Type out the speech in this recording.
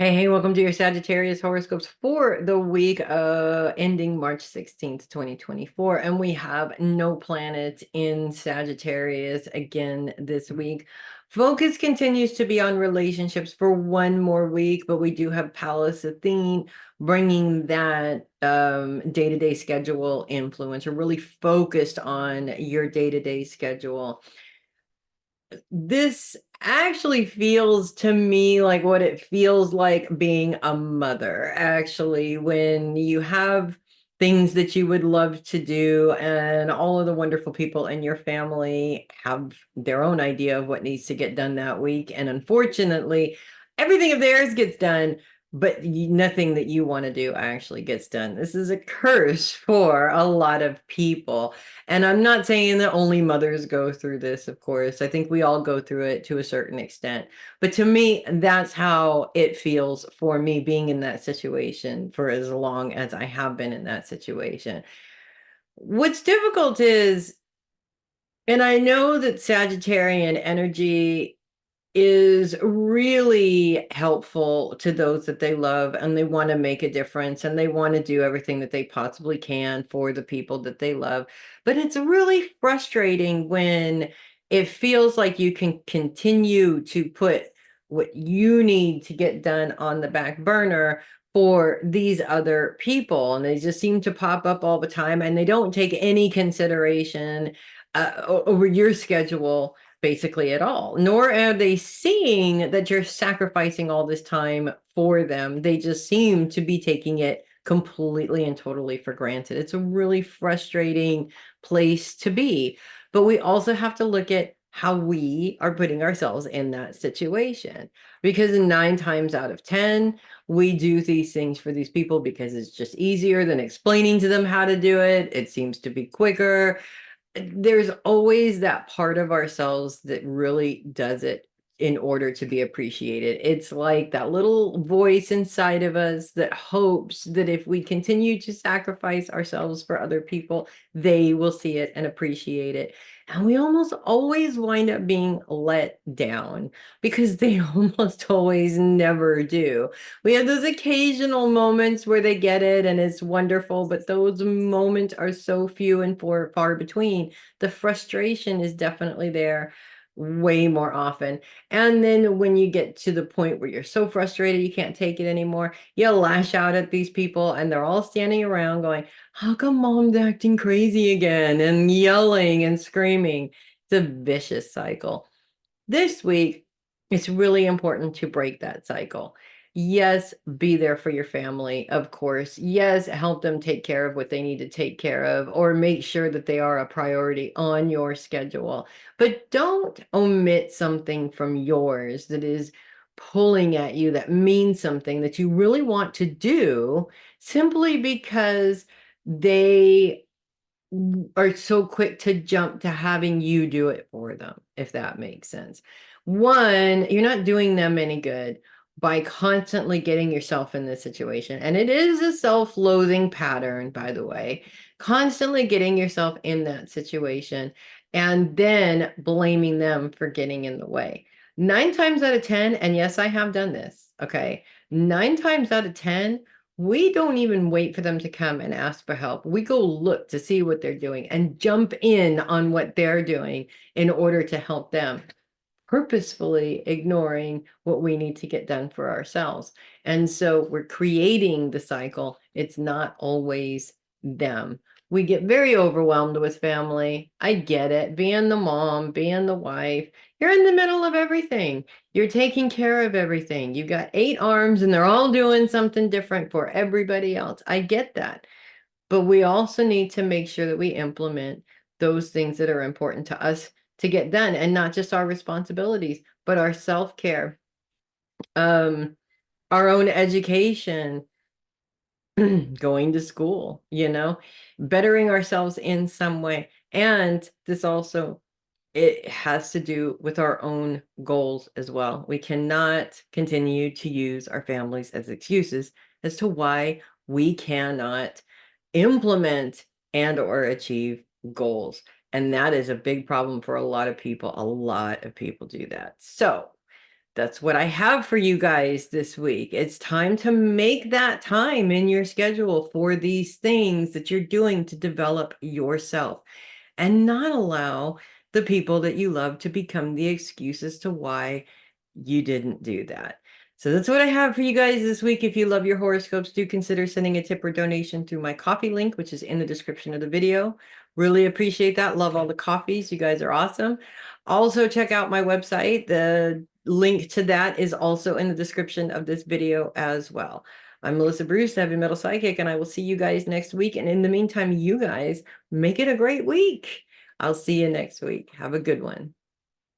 Hey, welcome to your Sagittarius horoscopes for the week ending March 16th, 2024. And we have no planets in Sagittarius again this week. Focus continues to be on relationships for one more week, but we do have Pallas Athene bringing that day-to-day schedule influence, or really focused on your day-to-day schedule. This actually feels to me like what it feels like being a mother, actually, when you have things that you would love to do, and all of the wonderful people in your family have their own idea of what needs to get done that week. And unfortunately, everything of theirs gets done, but nothing that you want to do actually gets done. This is a curse for a lot of people. And I'm not saying that only mothers go through this, of course. I think we all go through it to a certain extent. But to me, that's how it feels for me being in that situation for as long as I have been in that situation. What's difficult is, and I know that Sagittarian energy is really helpful to those that they love, and they want to make a difference, and they want to do everything that they possibly can for the people that they love. But it's really frustrating when it feels like you can continue to put what you need to get done on the back burner for these other people, and they just seem to pop up all the time, and they don't take any consideration over your schedule basically at all, nor are they seeing that you're sacrificing all this time for them. They just seem to be taking it completely and totally for granted. It's a really frustrating place to be. But we also have to look at how we are putting ourselves in that situation, because 9 times out of 10, we do these things for these people because it's just easier than explaining to them how to do it. It seems to be quicker. There's always that part of ourselves that really does it in order to be appreciated. It's like that little voice inside of us that hopes that if we continue to sacrifice ourselves for other people, they will see it and appreciate it. And we almost always wind up being let down because they almost always never do. We have those occasional moments where they get it and it's wonderful, but those moments are so few and far between. The frustration is definitely there way more often. And then when you get to the point where you're so frustrated you can't take it anymore, you lash out at these people, and they're all standing around going, "How come mom's acting crazy again?" and yelling and screaming. It's a vicious cycle. This week, it's really important to break that cycle. Yes, be there for your family, of course. Yes, help them take care of what they need to take care of, or make sure that they are a priority on your schedule. But don't omit something from yours that is pulling at you, that means something that you really want to do, simply because they are so quick to jump to having you do it for them, if that makes sense. One, you're not doing them any good by constantly getting yourself in this situation. And it is a self-loathing pattern, by the way, constantly getting yourself in that situation and then blaming them for getting in the way. 9 times out of 10, and yes, I have done this, okay? 9 times out of 10, we don't even wait for them to come and ask for help. We go look to see what they're doing and jump in on what they're doing in order to help them, purposefully ignoring what we need to get done for ourselves. And so we're creating the cycle. It's not always them. We get very overwhelmed with family. I get it. Being the mom, being the wife, you're in the middle of everything. You're taking care of everything. You've got 8 arms and they're all doing something different for everybody else. I get that. But we also need to make sure that we implement those things that are important to us to get done, and not just our responsibilities, but our self-care, um, our own education, going to school, bettering ourselves in some way. And this also, it has to do with our own goals as well. We cannot continue to use our families as excuses as to why we cannot implement and or achieve goals. And that is a big problem for a lot of people. A lot of people do that. So That's what I have for you guys this week. It's time to make that time in your schedule for these things that you're doing to develop yourself and not allow the people that you love to become the excuse as to why you didn't do that. So that's what I have for you guys this week. If you love your horoscopes, do consider sending a tip or donation through my coffee link, which is in the description of the video. Really appreciate that. Love all the coffees. You guys are awesome. Also, check out my website. The link to that is also in the description of this video as well. I'm Melissa Bruce, the Heavy Metal Psychic, and I will see you guys next week. And in the meantime, you guys make it a great week. I'll see you next week. Have a good one.